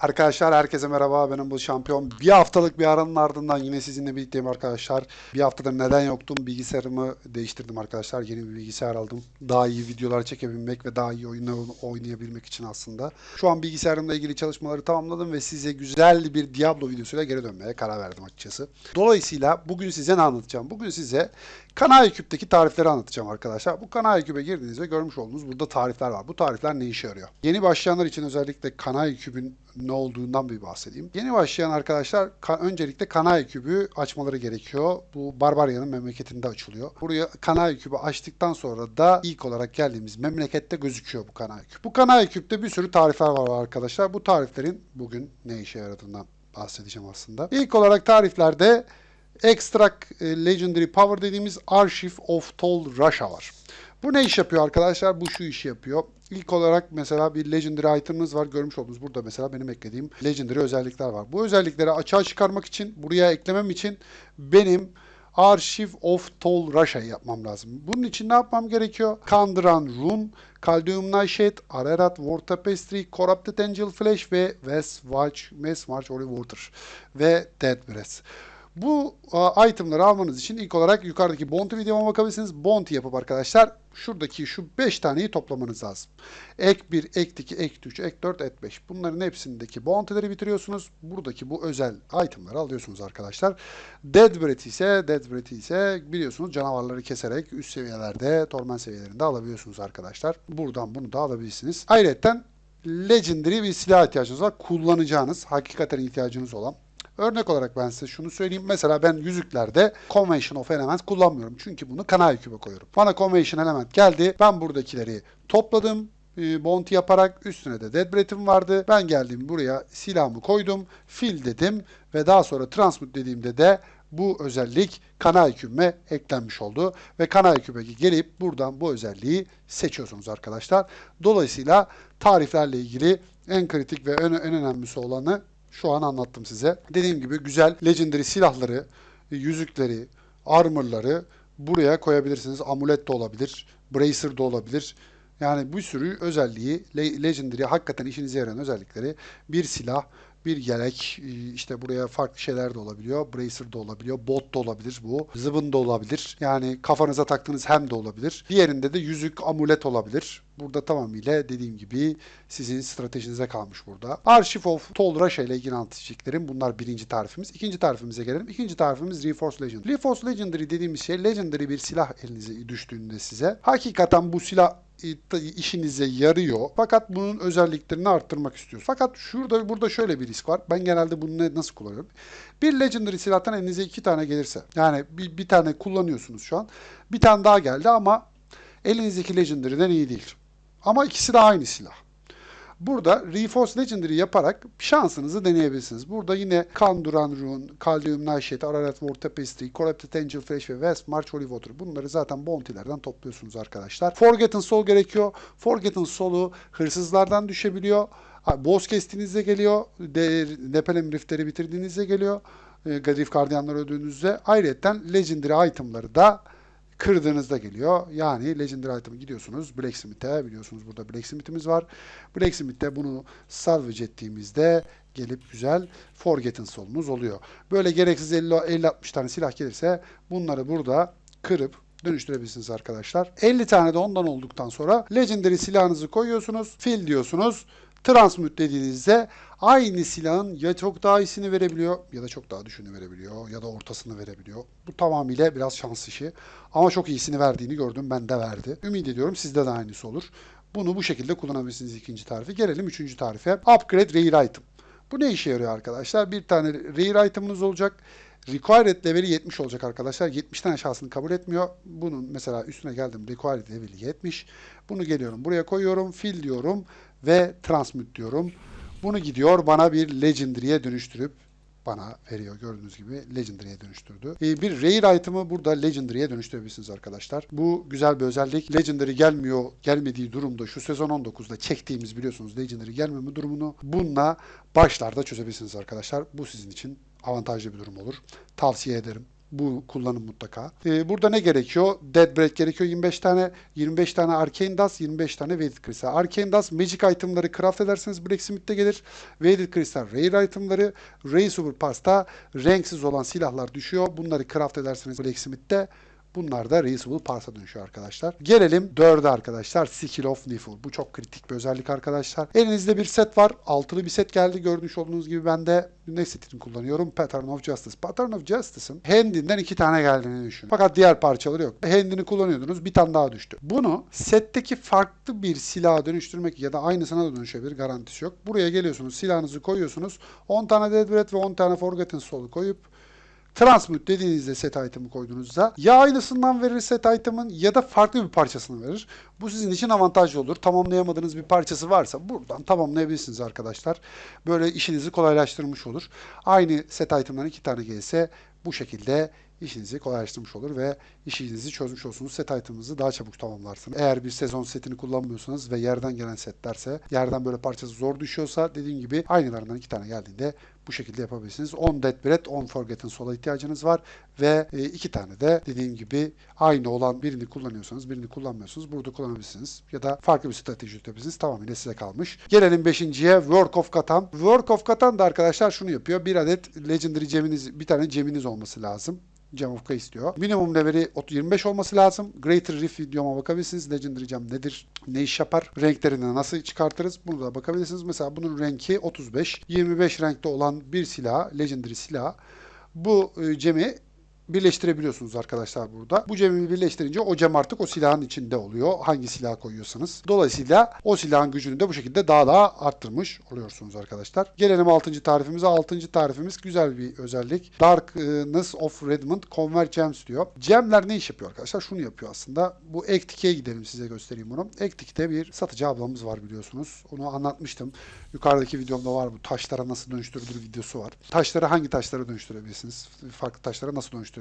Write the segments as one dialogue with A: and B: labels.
A: Arkadaşlar herkese merhaba. Benim bu şampiyon. Bir haftalık bir aranın ardından yine sizinle birlikteyim arkadaşlar. Bir haftadır neden yoktum? Bilgisayarımı değiştirdim arkadaşlar. Yeni bir bilgisayar aldım. Daha iyi videolar çekebilmek ve daha iyi oyunlar oynayabilmek için aslında. Şu an bilgisayarımla ilgili çalışmaları tamamladım ve size güzel bir Diablo videosuyla geri dönmeye karar verdim açıkçası. Dolayısıyla bugün size ne anlatacağım? Bugün size Kanal Küp'teki tarifleri anlatacağım arkadaşlar. Bu Kanal Küp'e girdiğinizde görmüş olduğunuz burada tarifler var. Bu tarifler ne işe yarıyor? Yeni başlayanlar için özellikle Kanal Küp'ün ne olduğundan bir bahsedeyim. Yeni başlayan arkadaşlar öncelikle Kanal Küp'ü açmaları gerekiyor. Bu Barbarya'nın memleketinde açılıyor. Buraya Kanal Küp'ü açtıktan sonra da ilk olarak geldiğimiz memlekette gözüküyor bu Kanal Küp. Bu Kanal Küp'te bir sürü tarifler var arkadaşlar. Bu tariflerin bugün ne işe yaradığından bahsedeceğim aslında. İlk olarak tariflerde Extract Legendary Power dediğimiz Archive of Tall Russia var. Bu ne iş yapıyor arkadaşlar? Bu şu işi yapıyor. İlk olarak mesela bir Legendary item'ımız var. Görmüş olduğunuz burada mesela benim eklediğim Legendary özellikler var. Bu özellikleri açığa çıkarmak için, buraya eklemem için benim Archive of Tall Russia'yı yapmam lazım. Bunun için ne yapmam gerekiyor? Kandıran Rune, Caldeum Nightshade, Ararat, War Tapestry, Corrupted Angel Flesh ve Westmarch Holy Water ve Dead Breath. Bu itemları almanız için ilk olarak yukarıdaki bounty videoma bakabilirsiniz. Bounty yapıp arkadaşlar şuradaki şu 5 taneyi toplamanız lazım. Ek 1, ek 2, ek 3, ek 4, ek 5. Bunların hepsindeki bounty'leri bitiriyorsunuz. Buradaki bu özel itemları alıyorsunuz arkadaşlar. Dead Breath ise biliyorsunuz canavarları keserek üst seviyelerde, torment seviyelerinde alabiliyorsunuz arkadaşlar. Buradan bunu da alabilirsiniz. Ayrıca Legendary bir silah ihtiyacınız var. Kullanacağınız, hakikaten ihtiyacınız olan. Örnek olarak ben size şunu söyleyeyim. Mesela ben yüzüklerde Convention of Elements kullanmıyorum. Çünkü bunu Kanal Küp'e koyuyorum. Bana Convention Element geldi. Ben buradakileri topladım. Bounty yaparak üstüne de Dead Breath'im vardı. Ben geldim buraya silahımı koydum. Fill dedim ve daha sonra Transmute dediğimde de bu özellik Kanal Küp'e eklenmiş oldu. Ve Kanal Küp'e gelip buradan bu özelliği seçiyorsunuz arkadaşlar. Dolayısıyla tariflerle ilgili en kritik ve en önemlisi olanı şu an anlattım size. Dediğim gibi güzel legendary silahları, yüzükleri, armorları buraya koyabilirsiniz. Amulet de olabilir, bracer de olabilir. Yani bir sürü özelliği, legendary hakikaten işinize yarayan özellikleri bir silah, bir yelek, işte buraya farklı şeyler de olabiliyor. Bracer de olabiliyor, bot da olabilir bu. Zıbın da olabilir. Yani kafanıza taktığınız hem de olabilir. Diğerinde de yüzük, amulet olabilir. Burada tamamıyla dediğim gibi sizin stratejinize kalmış burada. Archive of Tall Russia ile ilgili anlatacaklarım. Bunlar birinci tarifimiz. İkinci tarifimize gelelim. İkinci tarifimiz Reforce Legend. Reforce Legendary dediğimiz şey legendary bir silah elinize düştüğünde size. Hakikaten bu silah işinize yarıyor. Fakat bunun özelliklerini arttırmak istiyoruz. Fakat burada şöyle bir risk var. Ben genelde bunu nasıl kullanıyorum? Bir Legendary silahtan elinize 2 tane gelirse. Yani bir tane kullanıyorsunuz şu an. Bir tane daha geldi ama elinizdeki Legendary'den iyi değil. Ama ikisi de aynı silah. Burada Reforce Legendary yaparak şansınızı deneyebilirsiniz. Burada yine Kan Duran Rune, Caldeum Nightshade, Ararat War Tapestry, Corrupted Angel Flesh ve Westmarch Holy Water. Bunları zaten bounty'lerden topluyorsunuz arkadaşlar. Forgotten Soul gerekiyor. Forgotten Soul'u hırsızlardan düşebiliyor. Boss kestiğinizde geliyor. Nepelem Rift'leri bitirdiğinizde geliyor. Rift Guardian'ları öldüğünüzde. Ayrıca Legendary itemları da kırdığınızda geliyor. Yani Legendary item'ı gidiyorsunuz Blacksmith'e. Biliyorsunuz burada Blacksmith'imiz var. Blacksmith'te bunu salvage ettiğimizde gelip güzel Forgotten Soul'umuz oluyor. Böyle gereksiz 50-60 tane silah gelirse bunları burada kırıp dönüştürebilirsiniz arkadaşlar. 50 tane de ondan olduktan sonra Legendary silahınızı koyuyorsunuz. Fill diyorsunuz. Transmute dediğinizde aynı silahın ya çok daha iyisini verebiliyor ya da çok daha düşüğünü verebiliyor ya da ortasını verebiliyor. Bu tamamıyla biraz şans işi. Ama çok iyisini verdiğini gördüm. Ben de verdi. Ümit ediyorum sizde de aynısı olur. Bunu bu şekilde kullanabilirsiniz ikinci tarifi. Gelelim üçüncü tarife. Upgrade Rare Item. Bu ne işe yarıyor arkadaşlar? Bir tane Rare Item'ınız olacak. Required level'i 70 olacak arkadaşlar. 70'ten aşağısını kabul etmiyor. Bunun mesela üstüne geldim. Required level'i 70. Bunu geliyorum. Buraya koyuyorum. Fill diyorum. Ve Transmute diyorum. Bunu gidiyor bana bir Legendary'e dönüştürüp bana veriyor. Gördüğünüz gibi Legendary'e dönüştürdü. Bir Rare item'ı burada Legendary'e dönüştürebilirsiniz arkadaşlar. Bu güzel bir özellik. Legendary gelmediği durumda şu sezon 19'da çektiğimiz biliyorsunuz Legendary gelmeme durumunu bununla başlarda çözebilirsiniz arkadaşlar. Bu sizin için avantajlı bir durum olur. Tavsiye ederim. Bu kullanım mutlaka. Burada ne gerekiyor? Dead Breath gerekiyor 25 tane. 25 tane Arcane Dust, 25 tane Weighted Crystal. Arcane Dust Magic itemları craft ederseniz Blacksmith'te gelir. Weighted Crystal Rare itemları. Rare Super Pass'ta renksiz olan silahlar düşüyor. Bunları craft ederseniz Blacksmith'te. Bunlar da Reusable Parts'a dönüşüyor arkadaşlar. Gelelim 4'e arkadaşlar. Skill of Nifl. Bu çok kritik bir özellik arkadaşlar. Elinizde bir set var. Altılı bir set geldi. Görmüş olduğunuz gibi ben de ne setini kullanıyorum? Pattern of Justice. Pattern of Justice'ın Hand'inden 2 tane geldiğini düşünün. Fakat diğer parçaları yok. Hand'ini kullanıyordunuz. Bir tane daha düştü. Bunu setteki farklı bir silaha dönüştürmek ya da aynısına da dönüşebilir. Garantisi yok. Buraya geliyorsunuz. Silahınızı koyuyorsunuz. 10 tane Dead Breath ve 10 tane Forgotten Soul'u koyup Transmute dediğinizde set item'ı koyduğunuzda ya aynısından verir set item'ın ya da farklı bir parçasını verir. Bu sizin için avantajlı olur. Tamamlayamadığınız bir parçası varsa buradan tamamlayabilirsiniz arkadaşlar. Böyle işinizi kolaylaştırmış olur. Aynı set item'dan 2 tane gelse bu şekilde işinizi kolaylaştırmış olur ve işinizi çözmüş olursunuz. Set item'ınızı daha çabuk tamamlarsınız. Eğer bir sezon setini kullanmıyorsanız ve yerden gelen setlerse, yerden böyle parçası zor düşüyorsa dediğim gibi aynılarından 2 tane geldiğinde bu şekilde yapabilirsiniz. 10 Dead Breath, 10 Forgotten Soul'a ihtiyacınız var ve 2 tane de dediğim gibi aynı olan birini kullanıyorsanız birini kullanmıyorsunuz. Burada kullanabilirsiniz. Ya da farklı bir strateji yapabilirsiniz. Tamamıyla size kalmış. Gelelim 5.'ye Work of Catan. Work of Catan da arkadaşlar şunu yapıyor. Bir adet Legendary geminiz, bir tane geminiz olması lazım. Gem of K istiyor. Minimum level'i 25 olması lazım. Greater Rift videoma bakabilirsiniz. Legendary Gem nedir? Ne iş yapar? Renklerini nasıl çıkartırız? Bunu da bakabilirsiniz. Mesela bunun renki 35. 25 renkte olan bir silah, Legendary silah. Bu gemi birleştirebiliyorsunuz arkadaşlar burada. Bu gemi birleştirince o gem artık o silahın içinde oluyor. Hangi silah koyuyorsanız. Dolayısıyla o silahın gücünü de bu şekilde daha arttırmış oluyorsunuz arkadaşlar. Gelelim 6. tarifimize. 6. tarifimiz güzel bir özellik. Darkness of Redmond Convert Gems diyor. Gemler ne iş yapıyor arkadaşlar? Şunu yapıyor aslında. Bu Ektik'e gidelim size göstereyim bunu. Ektik'te bir satıcı ablamız var biliyorsunuz. Onu anlatmıştım. Yukarıdaki videomda var bu taşlara nasıl dönüştürülür videosu var. Taşları hangi taşlara dönüştürebilirsiniz? Farklı taşlara nasıl dönüştürebilirsiniz?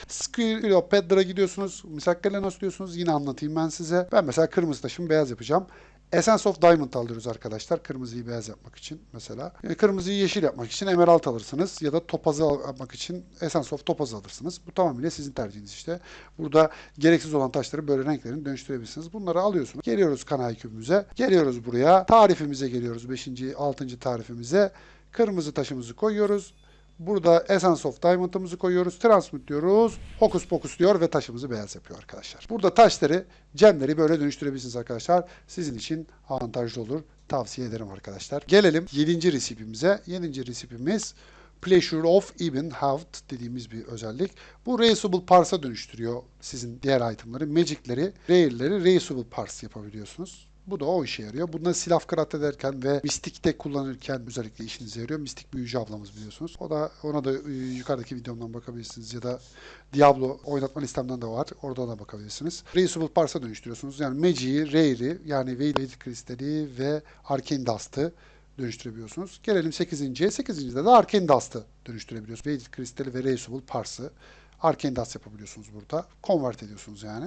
A: Skilleopedra gidiyorsunuz. Misakelenos diyorsunuz. Yine anlatayım ben size. Ben mesela kırmızı taşımı beyaz yapacağım. Essence of Diamond alıyoruz arkadaşlar. Kırmızıyı beyaz yapmak için mesela. Kırmızıyı yeşil yapmak için emerald alırsınız. Ya da topazı yapmak için Essence of Topaz alırsınız. Bu tamamıyla sizin tercihiniz işte. Burada gereksiz olan taşları böyle renklerini dönüştürebilirsiniz. Bunları alıyorsunuz. Geliyoruz kanal kübümüze. Geliyoruz buraya. Tarifimize geliyoruz. 5. 6. tarifimize. Kırmızı taşımızı koyuyoruz. Burada Essence of Diamond'ımızı koyuyoruz. Transmute diyoruz. Hokus pokus diyor ve taşımızı beyaz yapıyor arkadaşlar. Burada taşları, gemleri böyle dönüştürebilirsiniz arkadaşlar. Sizin için avantajlı olur. Tavsiye ederim arkadaşlar. Gelelim 7. resipimize. 7. resipimiz Pleasure of Even Haved dediğimiz bir özellik. Bu Reusable Parts'a dönüştürüyor sizin diğer itemleri. Magic'leri, Rare'leri Reusable Parts yapabiliyorsunuz. Bu da o işe yarıyor. Bunları silah craft ederken ve Mystic'te kullanırken özellikle işinize yarıyor. Mystic büyücü ablamız biliyorsunuz. Ona da yukarıdaki videomdan bakabilirsiniz ya da Diablo oynatma listemden de var. Orada da bakabilirsiniz. Reusable Parts'a dönüştürüyorsunuz. Yani Magic'i, Rare'i yani Weighted Crystal'i ve Arcane Dust'ı dönüştürebiliyorsunuz. Gelelim 8.'ye. 8.'de de Arcane Dust'ı dönüştürebiliyorsunuz. Weighted Crystal'i ve Reusable Parts'ı Arcane Dust yapabiliyorsunuz burada. Convert ediyorsunuz yani.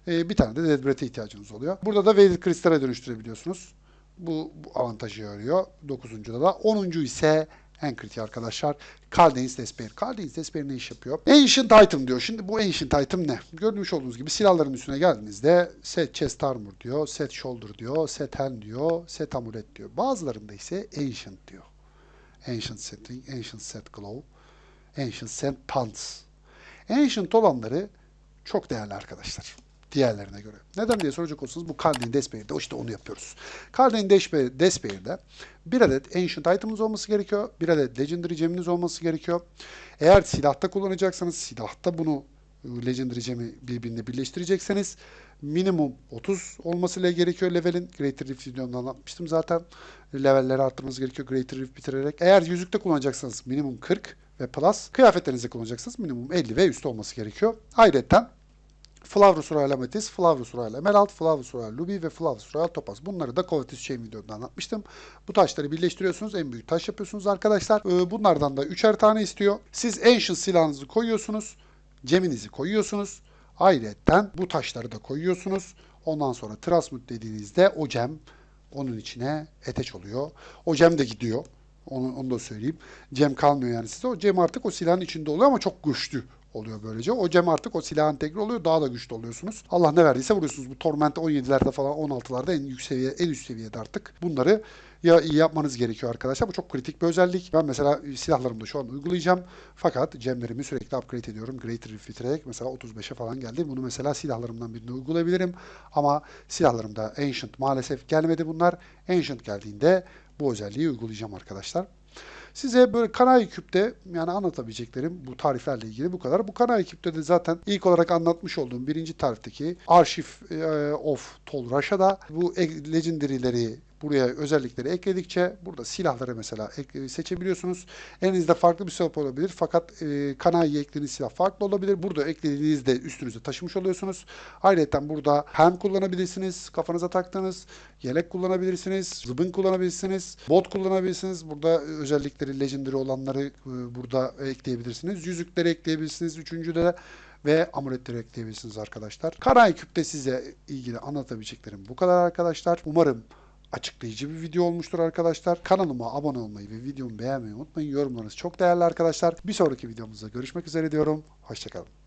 A: Bir tane de Dead Breath'e ihtiyacınız oluyor. Burada da Weighted Crystal'e dönüştürebiliyorsunuz. Bu avantajı yarıyor. 9'uncuda da. 10. ise en kritik arkadaşlar. Kaldain's Despair. Kaldain's Despair ne iş yapıyor? Ancient Item diyor. Şimdi bu Ancient Item ne? Görmüş olduğunuz gibi silahların üstüne geldiğinizde Set Chest Armor diyor, Set Shoulder diyor, Set Hand diyor, Set Amulet diyor. Bazılarında ise Ancient diyor. Ancient Setting, Ancient Set Glow, Ancient Set Pants. Ancient olanları çok değerli arkadaşlar. Diğerlerine göre. Neden diye soracak olursanız bu Kaldain Despair'de işte onu yapıyoruz. Kaldain Despair'de bir adet Ancient Item'ınız olması gerekiyor. Bir adet Legendary Gem'iniz olması gerekiyor. Eğer silahta kullanacaksanız silahta bunu Legendary Gem'i birbirine birleştirecekseniz minimum 30 olması gerekiyor levelin. Greater Rift videomda anlatmıştım zaten. Levelleri arttırmanız gerekiyor Greater Rift bitirerek. Eğer yüzükte kullanacaksanız minimum 40 ve plus. Kıyafetlerinizde kullanacaksanız minimum 50 ve üstü olması gerekiyor. Ayrıca Flavorous Royal Amethyst, Flavorous Royal Emerald, Flavorous Royal Ruby ve Flavorous Royal Topaz. Bunları da Covetous Chain videomda anlatmıştım. Bu taşları birleştiriyorsunuz. En büyük taş yapıyorsunuz arkadaşlar. Bunlardan da 3'er tane istiyor. Siz Ancient silahınızı koyuyorsunuz. Geminizi koyuyorsunuz. Ayrıca bu taşları da koyuyorsunuz. Ondan sonra Transmute dediğinizde o gem onun içine attach oluyor. O gem de gidiyor. Onu da söyleyeyim. Gem kalmıyor yani size. O gem artık o silahın içinde oluyor ama çok güçlü oluyor böylece. O gem artık o silah entegre oluyor. Daha da güçlü oluyorsunuz. Allah ne verdiyse vuruyorsunuz. Bu Torment 17'lerde falan 16'larda en yüksek seviye, en üst seviyede artık. Bunları ya iyi yapmanız gerekiyor arkadaşlar. Bu çok kritik bir özellik. Ben mesela silahlarımda şu an uygulayacağım. Fakat gemlerimi sürekli upgrade ediyorum. Greater Refiterek mesela 35'e falan geldi. Bunu mesela silahlarımdan birinde uygulayabilirim. Ama silahlarımda Ancient maalesef gelmedi bunlar. Ancient geldiğinde bu özelliği uygulayacağım arkadaşlar. Size böyle Kanai Küp'te yani anlatabileceklerim bu tariflerle ilgili bu kadar. Bu Kanai Küp'te de zaten ilk olarak anlatmış olduğum birinci tarifteki Archive of Tol Rasha'da bu Legendary'leri buraya özellikleri ekledikçe burada silahları mesela seçebiliyorsunuz. Elinizde farklı bir silah olabilir fakat Kanai'ye eklediğiniz silah farklı olabilir. Burada eklediğinizde üstünüze taşımış oluyorsunuz. Ayrıca burada hem kullanabilirsiniz, kafanıza taktığınız yelek kullanabilirsiniz, zıbın kullanabilirsiniz, bot kullanabilirsiniz. Burada özellikleri legendary olanları burada ekleyebilirsiniz. Yüzükleri ekleyebilirsiniz. Üçüncüde de ve amuletleri ekleyebilirsiniz arkadaşlar. Kanai Küp'te size ilgili anlatabileceklerim bu kadar arkadaşlar. Umarım açıklayıcı bir video olmuştur arkadaşlar. Kanalıma abone olmayı ve videomu beğenmeyi unutmayın. Yorumlarınız çok değerli arkadaşlar. Bir sonraki videomuzda görüşmek üzere diyorum. Hoşçakalın.